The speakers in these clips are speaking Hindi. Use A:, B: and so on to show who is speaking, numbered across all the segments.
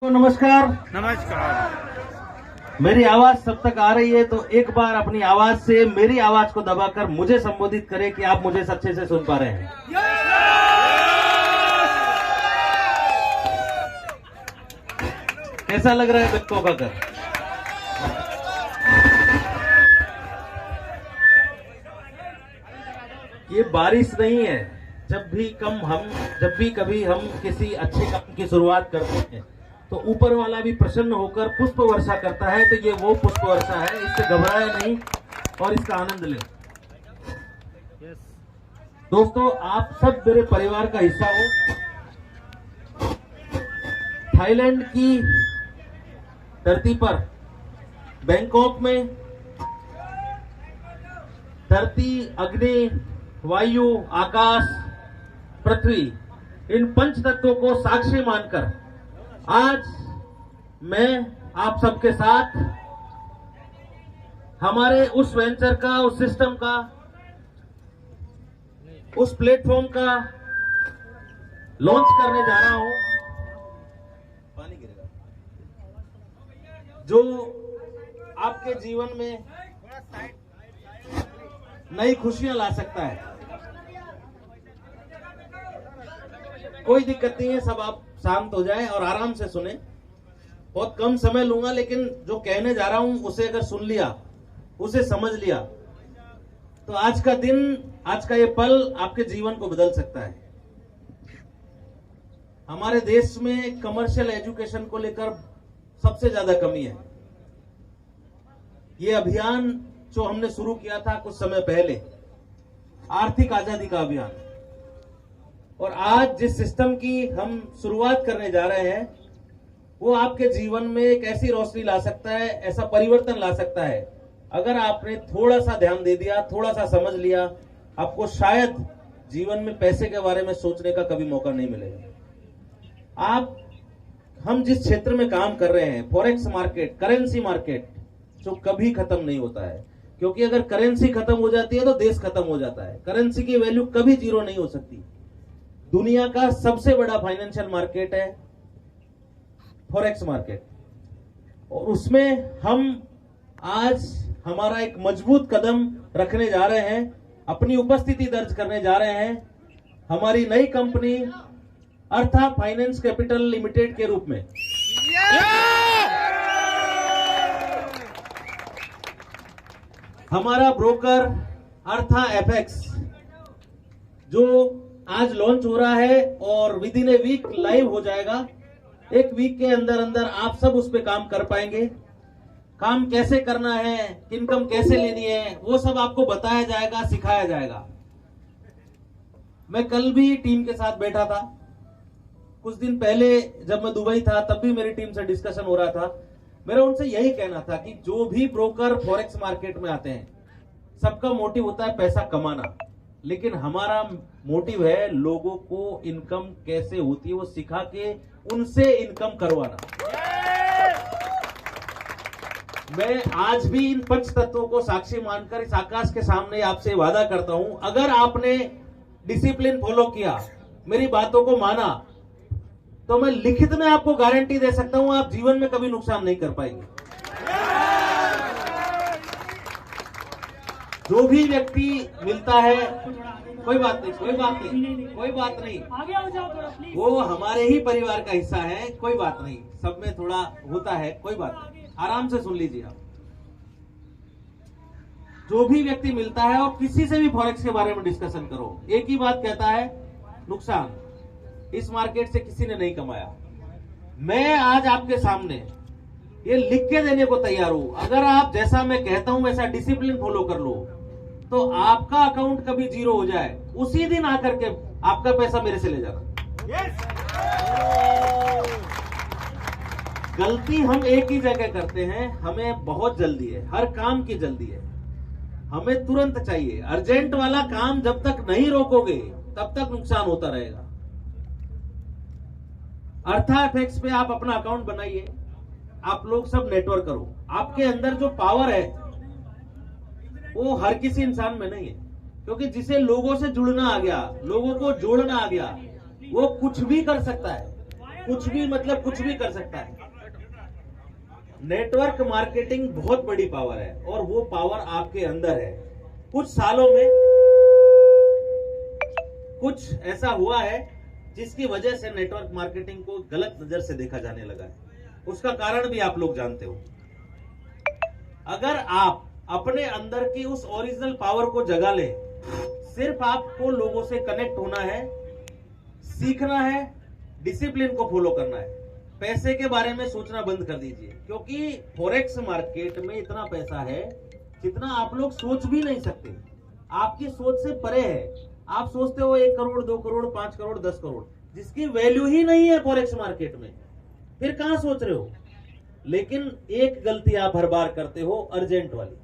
A: तो नमस्कार।
B: नमस्कार।
A: मेरी आवाज सब तक आ रही है तो एक बार अपनी आवाज से मेरी आवाज को दबाकर मुझे संबोधित करें कि आप मुझे अच्छे से सुन पा रहे हैं। कैसा लग रहा है बच्चों का कर? ये बारिश नहीं है। जब भी कभी हम किसी अच्छे काम की शुरुआत करते हैं तो ऊपर वाला भी प्रसन्न होकर पुष्प वर्षा करता है। तो ये वो पुष्प वर्षा है, इससे घबराए नहीं और इसका आनंद लें। दोस्तों, आप सब मेरे परिवार का हिस्सा हो। थाईलैंड की धरती पर बैंकॉक में धरती, अग्नि, वायु, आकाश, पृथ्वी, इन पंच तत्वों को साक्षी मानकर आज मैं आप सबके साथ हमारे उस वेंचर का, उस सिस्टम का, उस प्लेटफॉर्म का लॉन्च करने जा रहा हूं, पानी गिरेगा, जो आपके जीवन में नई खुशियां ला सकता है। कोई दिक्कत नहीं है, सब आप शांत हो जाएं और आराम से सुने। बहुत कम समय लूंगा, लेकिन जो कहने जा रहा हूं उसे अगर सुन लिया, उसे समझ लिया, तो आज का दिन, आज का ये पल आपके जीवन को बदल सकता है। हमारे देश में कमर्शियल एजुकेशन को लेकर सबसे ज्यादा कमी है। ये अभियान जो हमने शुरू किया था कुछ समय पहले, आर्थिक आजादी का अभियान, और आज जिस सिस्टम की हम शुरुआत करने जा रहे हैं वो आपके जीवन में एक ऐसी रोशनी ला सकता है, ऐसा परिवर्तन ला सकता है। अगर आपने थोड़ा सा ध्यान दे दिया, थोड़ा सा समझ लिया, आपको शायद जीवन में पैसे के बारे में सोचने का कभी मौका नहीं मिलेगा। हम जिस क्षेत्र में काम कर रहे हैं, फॉरेक्स मार्केट, करेंसी मार्केट, जो कभी खत्म नहीं होता है, क्योंकि अगर करेंसी खत्म हो जाती है तो देश खत्म हो जाता है। करेंसी की वैल्यू कभी जीरो नहीं हो सकती। दुनिया का सबसे बड़ा फाइनेंशियल मार्केट है फॉरेक्स मार्केट, और उसमें हम आज हमारा एक मजबूत कदम रखने जा रहे हैं, अपनी उपस्थिति दर्ज करने जा रहे हैं हमारी नई कंपनी अर्था फाइनेंस कैपिटल लिमिटेड के रूप में। हमारा ब्रोकर अर्था एफएक्स जो आज लॉन्च हो रहा है और within a week live हो जाएगा। एक वीक के अंदर अंदर आप सब उस पर काम कर पाएंगे। काम कैसे करना है, इनकम कैसे लेनी है, वो सब आपको बताया जाएगा, सिखाया जाएगा। मैं कल भी टीम के साथ बैठा था। कुछ दिन पहले जब मैं दुबई था तब भी मेरी टीम से डिस्कशन हो रहा था। मेरा उनसे यही कहना था कि जो भी ब्रोकर फॉरेक्स मार्केट में आते हैं, सबका मोटिव होता है पैसा कमाना, लेकिन हमारा मोटिव है लोगों को इनकम कैसे होती है वो सिखा के उनसे इनकम करवाना। मैं आज भी इन पंच तत्वों को साक्षी मानकर इस आकाश के सामने आपसे वादा करता हूं, अगर आपने डिसिप्लिन फॉलो किया, मेरी बातों को माना, तो मैं लिखित में आपको गारंटी दे सकता हूं आप जीवन में कभी नुकसान नहीं कर पाएंगे। जो भी व्यक्ति मिलता है, कोई बात नहीं,
C: आगे हो जाओ थोड़ा प्लीज।
A: वो हमारे ही परिवार का हिस्सा है, कोई बात नहीं, सब में थोड़ा होता है, कोई बात नहीं, आराम से सुन लीजिए आप। जो भी व्यक्ति मिलता है और किसी से भी फॉरेक्स के बारे में डिस्कशन करो, एक ही बात कहता है, नुकसान इस मार्केट से किसी ने नहीं कमाया। मैं आज आपके सामने ये लिख के देने को तैयार हूं, अगर आप जैसा मैं कहता हूं वैसा डिसिप्लिन फॉलो कर लो, तो आपका अकाउंट कभी जीरो हो जाए, उसी दिन आकर के आपका पैसा मेरे से ले जाना। गलती हम एक ही जगह करते हैं, हमें बहुत जल्दी है, हर काम की जल्दी है, हमें तुरंत चाहिए। अर्जेंट वाला काम जब तक नहीं रोकोगे तब तक नुकसान होता रहेगा। अर्था एफएक्स पे आप अपना अकाउंट बनाइए, आप लोग सब नेटवर्क करो। आपके अंदर जो पावर है वो हर किसी इंसान में नहीं है, क्योंकि जिसे लोगों से जुड़ना आ गया, लोगों को जोड़ना आ गया, वो कुछ भी कर सकता है। कुछ भी मतलब कुछ भी कर सकता है। नेटवर्क मार्केटिंग बहुत बड़ी पावर है और वो पावर आपके अंदर है। कुछ सालों में कुछ ऐसा हुआ है जिसकी वजह से नेटवर्क मार्केटिंग को गलत नजर से देखा जाने लगा है। उसका कारण भी आप लोग जानते हो। अगर आप अपने अंदर की उस ओरिजिनल पावर को जगा ले, सिर्फ आपको लोगों से कनेक्ट होना है, सीखना है, डिसिप्लिन को फॉलो करना है। पैसे के बारे में सोचना बंद कर दीजिए, क्योंकि फॉरेक्स मार्केट में इतना पैसा है जितना आप लोग सोच भी नहीं सकते। आपकी सोच से परे है। आप सोचते हो 1 करोड़ 2 करोड़ 5 करोड़ 10 करोड़, जिसकी वैल्यू ही नहीं है फॉरेक्स मार्केट में, फिर कहां सोच रहे हो। लेकिन एक गलती आप हर बार करते हो, अर्जेंट वाली।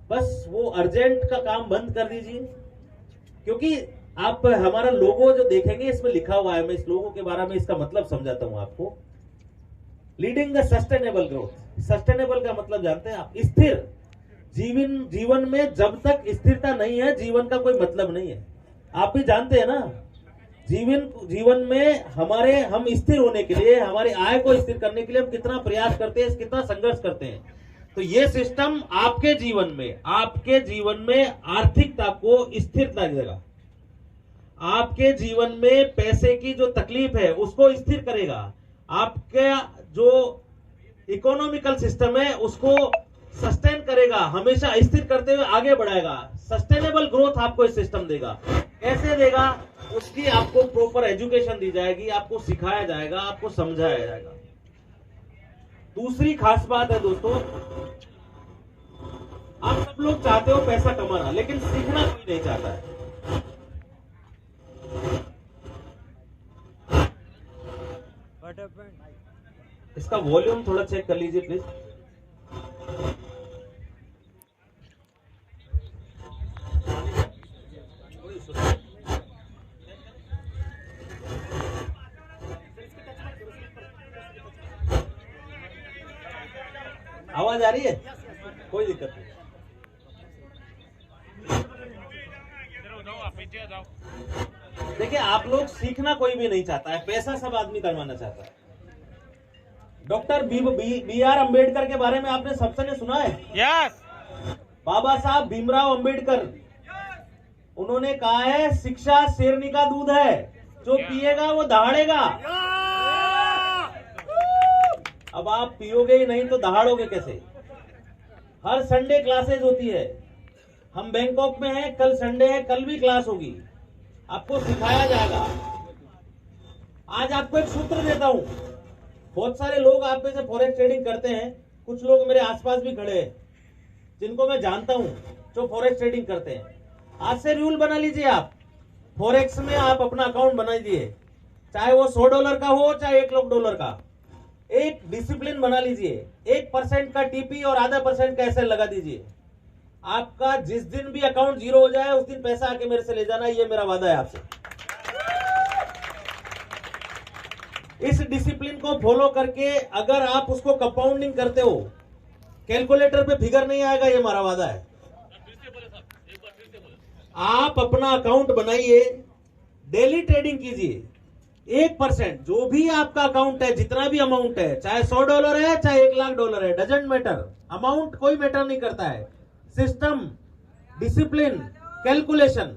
A: बस वो अर्जेंट का काम बंद कर दीजिए, क्योंकि आप हमारा लोगो जो देखेंगे इसमें लिखा हुआ है, मैं इस लोगो के बारे में इसका मतलब समझाता हूं आपको। Leading the sustainable growth. Sustainable का मतलब जानते हैं आप? स्थिर। जीवन में जब तक स्थिरता नहीं है, जीवन का कोई मतलब नहीं है। आप भी जानते हैं ना, जीवन में हम स्थिर होने के लिए, हमारी आय को स्थिर करने के लिए हम कितना प्रयास करते हैं, कितना संघर्ष करते हैं। तो ये सिस्टम आपके जीवन में आर्थिकता को स्थिरता देगा। आपके जीवन में पैसे की जो तकलीफ है उसको स्थिर करेगा। आपका जो इकोनॉमिकल सिस्टम है उसको सस्टेन करेगा, हमेशा स्थिर करते हुए आगे बढ़ाएगा। सस्टेनेबल ग्रोथ आपको इस सिस्टम देगा। कैसे देगा? उसकी आपको प्रॉपर एजुकेशन दी जाएगी, आपको सिखाया जाएगा, आपको समझाया जाएगा। दूसरी खास बात है दोस्तों, आप सब लोग चाहते हो पैसा कमाना, लेकिन सीखना कोई नहीं चाहता है। इसका वॉल्यूम थोड़ा चेक कर लीजिए प्लीज। आवाज आ रही है? कोई दिक्कत नहीं। देखिए, आप लोग सीखना कोई भी नहीं चाहता है, पैसा सब आदमी कमाना चाहता है। डॉक्टर बी आर अम्बेडकर के बारे में आपने सबसे सुना है?
B: यस।
A: बाबा साहब भीमराव अम्बेडकर, उन्होंने कहा है शिक्षा शेरनी का दूध है, जो पिएगा वो दहाड़ेगा। अब आप पियोगे ही नहीं तो दहाड़ोगे कैसे? हर संडे क्लासेज होती है। हम बैंकॉक में हैं, कल संडे है, कल भी क्लास होगी, आपको सिखाया जाएगा। आज आपको एक सूत्र देता हूं। बहुत सारे लोग आप में से फॉरेक्स ट्रेडिंग करते हैं, कुछ लोग मेरे आसपास भी खड़े हैं जिनको मैं जानता हूं जो फॉरेक्स ट्रेडिंग करते हैं। आज से रूल बना लीजिए, आप फॉरेक्स में आप अपना अकाउंट बना लीजिए, चाहे वो $100 का हो चाहे $1,00,000 का। एक डिसिप्लिन बना लीजिए, 1% का टीपी और आधा % का एसएल लगा दीजिए। आपका जिस दिन भी अकाउंट जीरो हो जाए उस दिन पैसा आके मेरे से ले जाना, ये मेरा वादा है आपसे। इस डिसिप्लिन को फॉलो करके अगर आप उसको कंपाउंडिंग करते हो, कैलकुलेटर पे फिगर नहीं आएगा, ये हमारा वादा है। आप अपना अकाउंट बनाइए, डेली ट्रेडिंग कीजिए। 1% जो भी आपका अकाउंट है, जितना भी अमाउंट है, चाहे $100 है चाहे $1,00,000 है, डजेंट मैटर, अमाउंट कोई मैटर नहीं करता है। System, discipline, calculation.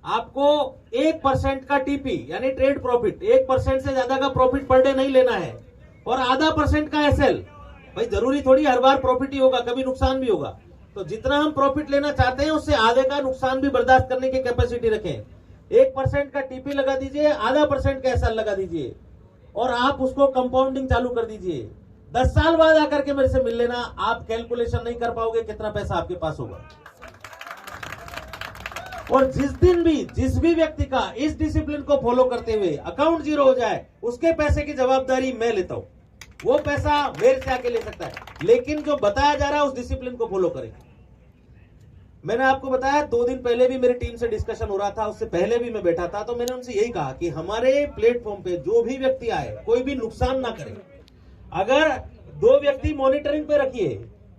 A: आपको 1% का टीपी यानी ट्रेड प्रॉफिट, 1% से ज्यादा का प्रॉफिट पर डे नहीं लेना है, और आधा % का एसएल। भाई जरूरी थोड़ी हर बार प्रॉफिट ही होगा, कभी नुकसान भी होगा। तो जितना हम प्रॉफिट लेना चाहते हैं उससे आधे का नुकसान भी बर्दाश्त करने की कैपेसिटी रखें। 1% का टीपी लगा दीजिए, आधा % का एसएल लगा दीजिए, और आप उसको कंपाउंडिंग चालू कर दीजिए। 10 साल बाद आकर के मेरे से मिल लेना, आप कैलकुलेशन नहीं कर पाओगे कितना पैसा आपके पास होगा। और जिस भी व्यक्ति का इस डिसिप्लिन को फॉलो करते हुए अकाउंट जीरो हो जाए, उसके पैसे की जवाबदारी मैं लेता हूं। वो पैसा मेरे से आके ले सकता है, लेकिन जो बताया जा रहा है उस डिसिप्लिन को फॉलो करें। मैंने आपको बताया 2 दिन पहले भी मेरी टीम से डिस्कशन हो रहा था, उससे पहले भी मैं बैठा था, तो मैंने उनसे यही कहा कि हमारे प्लेटफॉर्म पे जो भी व्यक्ति आए कोई भी नुकसान ना करे। अगर 2 व्यक्ति मॉनिटरिंग पे रखिए,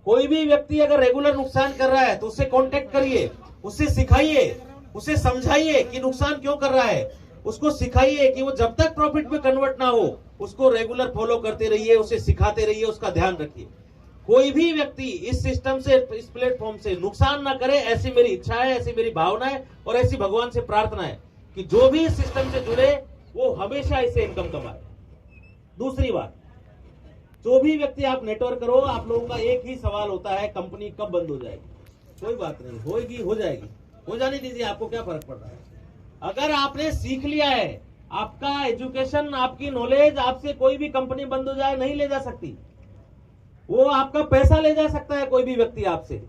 A: कोई भी व्यक्ति अगर रेगुलर नुकसान कर रहा है तो उससे कांटेक्ट करिए, उससे सिखाइए, उसे समझाइए कि नुकसान क्यों कर रहा है। उसको सिखाइए कि वो जब तक प्रॉफिट में कन्वर्ट ना हो उसको रेगुलर फॉलो करते रहिए, उसे सिखाते रहिए, उसका ध्यान रखिए। कोई भी व्यक्ति इस सिस्टम से, इस प्लेटफॉर्म से नुकसान ना करे, ऐसी मेरी इच्छा है, ऐसी मेरी भावना है और ऐसी भगवान से प्रार्थना है कि जो भी इस सिस्टम से जुड़े वो हमेशा इससे इनकम कमाए। दूसरी बात, जो भी व्यक्ति आप नेटवर्क करो, आप लोगों का एक ही सवाल होता है, कंपनी कब बंद हो जाएगी? कोई बात नहीं, होगी, हो जाएगी, हो जाने दीजिए, आपको क्या फर्क पड़ रहा है? अगर आपने सीख लिया है, आपका एजुकेशन, आपकी नॉलेज, आपसे कोई भी कंपनी बंद हो जाए नहीं ले जा सकती। वो आपका पैसा ले जा सकता है कोई भी व्यक्ति आपसे,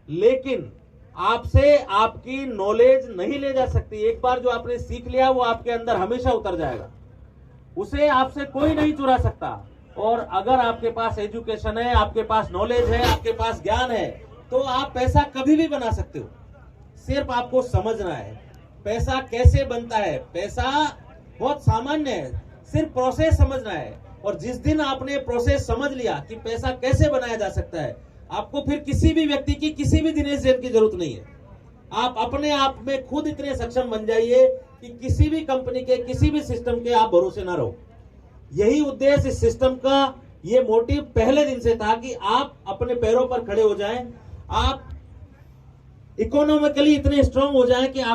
A: लेकिन आपसे आपकी नॉलेज नहीं ले जा सकती। एक बार जो आपने सीख लिया वो आपके अंदर हमेशा उतर जाएगा, उसे आपसे कोई नहीं चुरा सकता। और अगर आपके पास एजुकेशन है, आपके पास नॉलेज है, आपके पास ज्ञान है, तो आप पैसा कभी भी बना सकते हो। सिर्फ आपको समझना है पैसा कैसे बनता है। पैसा बहुत सामान्य है, सिर्फ प्रोसेस समझना है। और जिस दिन आपने प्रोसेस समझ लिया कि पैसा कैसे बनाया जा सकता है, आपको फिर किसी भी व्यक्ति की, किसी भी दिनेश जैन की जरूरत नहीं है। आप अपने आप में खुद इतने सक्षम बन जाइए कि किसी भी कंपनी के, किसी भी सिस्टम के आप भरोसे ना रहो। यही उद्देश्य इस सिस्टम का, ये मोटिव पहले दिन से था कि आप अपने पैरों पर खड़े हो जाएं, आप इकोनॉमिकली इतने स्ट्रांग हो जाएं कि आप